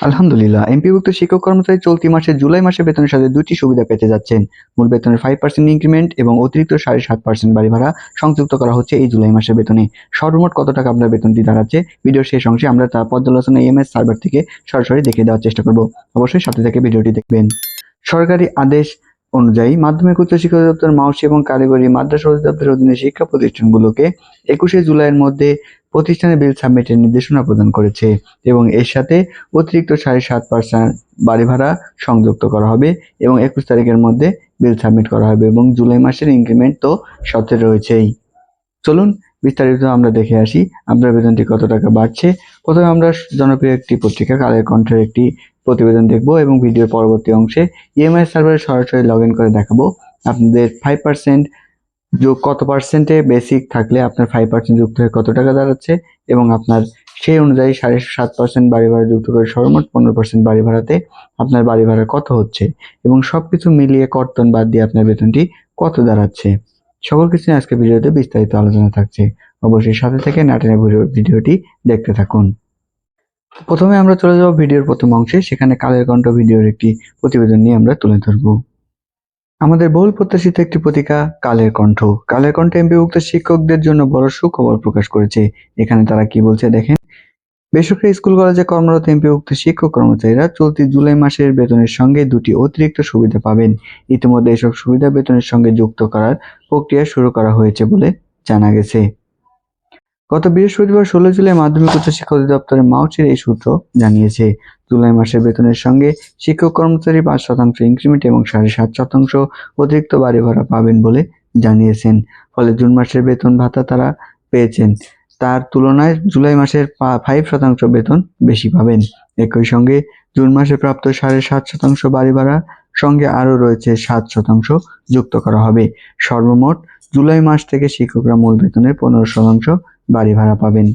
আলহামদুলিল্লাহ, এমপিওভুক্ত শিক্ষক কর্মচারী চলতি মাসে জুলাই মাসে বেতনের সাথে দুটি সুবিধা পেতে যাচ্ছেন। মূল বেতনের 5% ইনক্রিমেন্ট এবং অতিরিক্ত 7.5% বাড়ি ভাড়া সংযুক্ত করা হচ্ছে এই জুলাই মাসের বেতনে। সর্বমোট কত টাকা আপনার বেতনটি দাঁড়াচ্ছে, ভিডিওর শেষ অংশে আমরা তা পর্যালোচনা ইএমএস সার্ভার থেকে সরাসরি দেখিয়ে দেওয়ার চেষ্টা করব। অবশ্যই সাথে থেকে ভিডিওটি দেখবেন। সরকারি আদেশ অনুযায়ী মাধ্যমিক উচ্চ শিক্ষা অধিদপ্তর, মাউসি এবং কারিগরি মাদ্রাসা অধিদপ্তরের অধীনে শিক্ষা প্রতিষ্ঠানগুলোকে 21শে জুলাইয়ের মধ্যে প্রতিষ্ঠানের বিল সাবমিটের নির্দেশনা প্রদান করেছে এবং এর সাথে অতিরিক্ত 7.5% বাড়ি ভাড়া সংযুক্ত করা হবে এবং 21 তারিখের মধ্যে বিল সাবমিট করা হবে এবং জুলাই মাসের ইনক্রিমেন্ট তো সাথে রয়েছেই। চলুন বিস্তারিত আমরা দেখে আসি আপনার বেতনটি কত টাকা বাড়ছে। প্রথমে আমরা জনপ্রিয় একটি পত্রিকা কালের কণ্ঠের একটি প্রতিবেদন দেখব এবং ভিডিওর পরবর্তী অংশে ইএমআই সার্ভারে সরাসরি লগ ইন করে দেখাবো আপনাদের 5% যোগ কত পার্সেন্টে বেসিক থাকলে আপনার 5% যুক্ত হয়ে কত টাকা দাঁড়াচ্ছে এবং আপনার সেই অনুযায়ী 7.5% বাড়ি ভাড়া যুক্ত করে সর্বমোট 15% বাড়ি ভাড়াতে আপনার বাড়ি ভাড়া কত হচ্ছে এবং সবকিছু মিলিয়ে কর্তন বাদ দিয়ে আপনার বেতনটি কত দাঁড়াচ্ছে, সকল কিছু নিয়ে আজকে ভিডিওতে বিস্তারিত আলোচনা থাকছে। অবশ্যই সাথে থেকে নাটেনে ভিডিওটি দেখতে থাকুন। প্রথমে আমরা চলে যাব ভিডিওর প্রথম অংশে, সেখানে কালের কণ্ঠ ভিডিওর একটি প্রতিবেদন নিয়ে আমরা তুলে ধরবো। আমাদের বহুল প্রত্যাশিত একটি পত্রিকা কালের কণ্ঠ। কালের কণ্ঠ এমপিভুক্ত শিক্ষকদের জন্য বড় সুখবর প্রকাশ করেছে। এখানে তারা কি বলছে দেখেন। বেসরকারি স্কুল কলেজে কর্মরত এমপিভুক্ত শিক্ষক কর্মচারীরা চলতি জুলাই মাসের বেতনের সঙ্গে দুটি অতিরিক্ত সুবিধা পাবেন। ইতিমধ্যে এসব সুবিধা বেতনের সঙ্গে যুক্ত করার প্রক্রিয়া শুরু করা হয়েছে বলে জানা গেছে। গত বৃহস্পতিবার 16 জুলাই মাধ্যমিক উচ্চ শিক্ষা অধিদপ্তরের মাউচির এই সূত্র জানিয়েছে। জুলাই মাসের বেতনের সঙ্গে শিক্ষক কর্মচারী 5% ইনক্রিমেন্ট এবং 7.5% অতিরিক্ত বাড়ি ভাড়া পাবেন বলে জানিয়েছেন। ফলে জুন মাসের বেতন ভাতা তারা পেয়েছেন তার তুলনায় জুলাই মাসের 5% বেতন বেশি পাবেন। একই সঙ্গে জুন মাসে প্রাপ্ত 7.5% বাড়ি ভাড়ার সঙ্গে আরও রয়েছে 7% যুক্ত করা হবে। সর্বমোট জুলাই মাস থেকে শিক্ষকরা মূল বেতনের 15% বাড়ি ভাড়া পাবেন।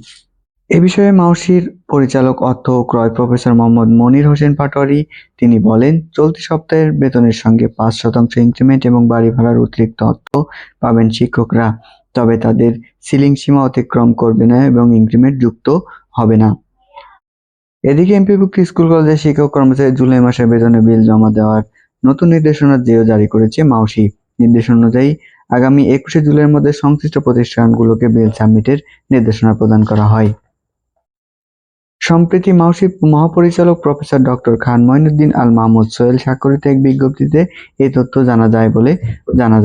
এ বিষয়ে মাউসির পরিচালক অর্থ ও ক্রয় প্রফেসর মোহাম্মদ মনির হোসেন পাটোয়ারি তিনি বলেন, চলতি সপ্তাহের বেতনের সঙ্গে 5% ইনক্রিমেন্ট এবং বাড়ি ভাড়ার অতিরিক্ত অর্থ পাবেন শিক্ষকরা, তবে তাদের সিলিং সীমা অতিক্রম করবে না এবং ইনক্রিমেন্ট যুক্ত হবে না। এদিকে এমপিভুক্ত স্কুল কলেজের শিক্ষক কর্মচারী জুলাই মাসের বেতনের বিল জমা দেওয়ার নতুন নির্দেশনার জেও জারি করেছে মাউসি। নির্দেশনা অনুযায়ী আগামী 21শে জুলাইয়ের মধ্যে সংশ্লিষ্ট প্রতিষ্ঠানগুলোকে বিল সাবমিটের নির্দেশনা প্রদান করা হয়। সম্প্রতি মাউসি মহাপরিচালক প্রফেসর ডক্টর খান মঈনুদ্দিন আল মাহমুদ সোহেল স্বাক্ষরিত এক বিজ্ঞপ্তিতে এই তথ্য জানা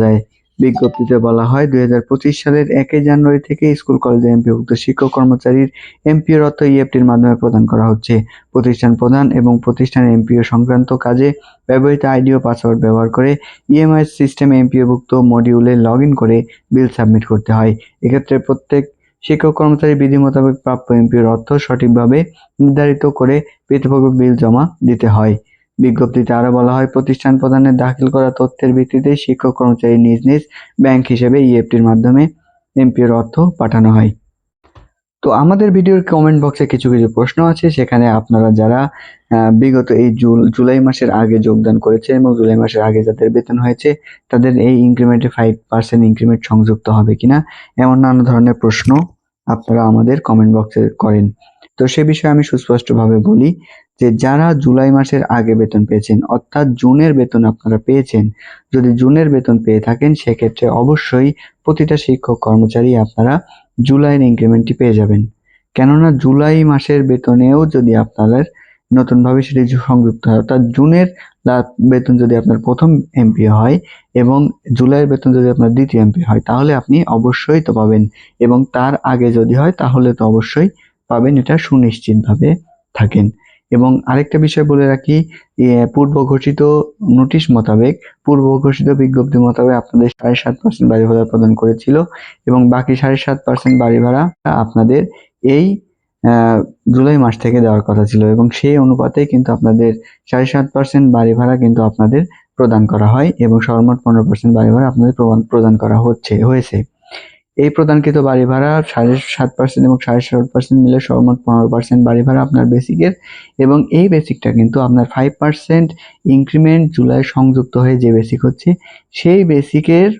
যায়। বিজ্ঞপ্তিতে বলা হয়, 2025 সালের 1 জানুয়ারি থেকে স্কুল কলেজে এমপিভুক্ত শিক্ষক কর্মচারীর এমপিওর অর্থ ইএফটির মাধ্যমে প্রদান করা হচ্ছে। প্রতিষ্ঠান প্রধান এবং প্রতিষ্ঠানের এমপিও সংক্রান্ত কাজে ব্যবহৃত আইডি ও পাসওয়ার্ড ব্যবহার করে ইএমআই সিস্টেমে এমপিওভুক্ত মডিউলে লগ ইন করে বিল সাবমিট করতে হয়। এক্ষেত্রে প্রত্যেক শিক্ষক কর্মচারী বিধি মোতাবেক প্রাপ্য এমপিওর অর্থ সঠিকভাবে নির্ধারিত করে পৃথকভাবে বিল জমা দিতে হয়। বিজ্ঞপ্তিতে আরো বলা হয়, প্রতিষ্ঠান প্রধানের দাখিল করা তথ্যের ভিত্তিতে শিক্ষক কর্মচারী নিজ নিজ ব্যাংক হিসেবে ইএফটির মাধ্যমে এমপিওর অর্থ পাঠানো হয়। তো আমাদের ভিডিওর কমেন্ট বক্সে কিছু প্রশ্ন আছে, সেখানে আপনারা যারা বিগত এই জুলাই মাসের আগে যোগদান করেছেন এবং জুলাই মাসের আগে যাদের বেতন হয়েছে তাদের এই ইনক্রিমেন্টে 5% ইনক্রিমেন্ট সংযুক্ত হবে কিনা, এমন নানা ধরনের প্রশ্ন আপনারা আমাদের কমেন্ট বক্সে করেন। তো সে বিষয়ে আমি সুস্পষ্টভাবে বলি যে যারা জুলাই মাসের আগে বেতন পেয়েছেন অর্থাৎ জুনের বেতন আপনারা পেয়েছেন, যদি জুনের বেতন পেয়ে থাকেন সেক্ষেত্রে অবশ্যই প্রতিটা শিক্ষক কর্মচারী আপনারা জুলাইয়ের ইনক্রিমেন্টটি পেয়ে যাবেন। কেননা জুলাই মাসের বেতনেও যদি আপনাদের নতুনভাবে সেটি সংযুক্ত হয়, অর্থাৎ জুনের বেতন যদি আপনার প্রথম এমপি হয় এবং জুলাইয়ের বেতন যদি আপনার দ্বিতীয় এমপি হয় তাহলে আপনি অবশ্যই তো পাবেন, এবং তার আগে যদি হয় তাহলে তো অবশ্যই পাবেন, এটা সুনিশ্চিতভাবে থাকেন। এবং আরেকটা বিষয় বলে রাখি, পূর্ব ঘোষিত নোটিশ মোতাবেক, পূর্ব ঘোষিত বিজ্ঞপ্তি মোতাবেক আপনাদের 7.5% বাড়ি ভাড়া প্রদান করেছিল এবং বাকি 7.5% বাড়ি ভাড়া আপনাদের এই জুলাই মাস থেকে দেওয়ার কথা ছিল এবং সেই অনুপাতে কিন্তু আপনাদের 7.5% বাড়ি ভাড়া কিন্তু আপনাদের প্রদান করা হয় এবং সর্বমোট 15% বাড়ি ভাড়া আপনাদের প্রদান করা হয়েছে। এই প্রদানকৃত বাড়ি ভাড়া 7.5% এবং 7.5% মিলে সর্বমোট 15% বাড়ি ভাড়া আপনার বেসিকের, এবং এই বেসিকটা কিন্তু আপনার 5% ইনক্রিমেন্ট জুলাই সংযুক্ত হয়ে যে বেসিক হচ্ছে সেই বেসিকের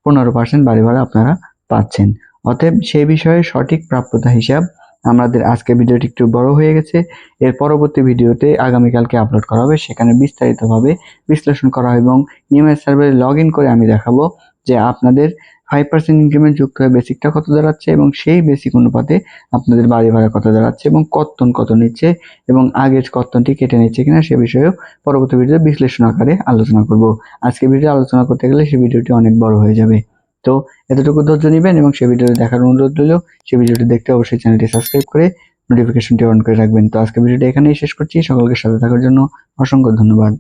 15% বাড়ি ভাড়া আপনারা পাচ্ছেন। অতএব সেই বিষয়ে সঠিক প্রাপ্যতা হিসাব আমাদের আজকে ভিডিওটি একটু বড় হয়ে গেছে। এর পরবর্তী ভিডিওতে আগামীকালকে আপলোড করা হবে, সেখানে বিস্তারিতভাবে বিশ্লেষণ করা হয় এবং ইএমআই সার্ভারে লগ ইন করে আমি দেখাবো যে আপনাদের 5% ইনক্রিমেন্ট যুক্ত হয়ে বেসিকটা কত দাঁড়াচ্ছে এবং সেই বেসিক অনুপাতে আপনাদের বাড়ি ভাড়া কত দাঁড়াচ্ছে এবং কর্তন কত নিচ্ছে এবং আগের কর্তনটি কেটে নিচ্ছে কিনা সে বিষয়েও পরবর্তী ভিডিওতে বিশ্লেষণ আকারে আলোচনা করব। আজকে ভিডিও আলোচনা করতে গেলে সেই ভিডিওটি অনেক বড় হয়ে যাবে। তো এতটুকু ধৈর্য নেবেন এবং সেই ভিডিওটি দেখার অনুরোধ রইল। সেই ভিডিওটি দেখতে অবশ্যই চ্যানেলটি সাবস্ক্রাইব করে নোটিফিকেশনটি অন করে রাখবেন। তো আজকে ভিডিওটি এখানেই শেষ করছি। সকলকে সাথে থাকার জন্য অসংখ্য ধন্যবাদ।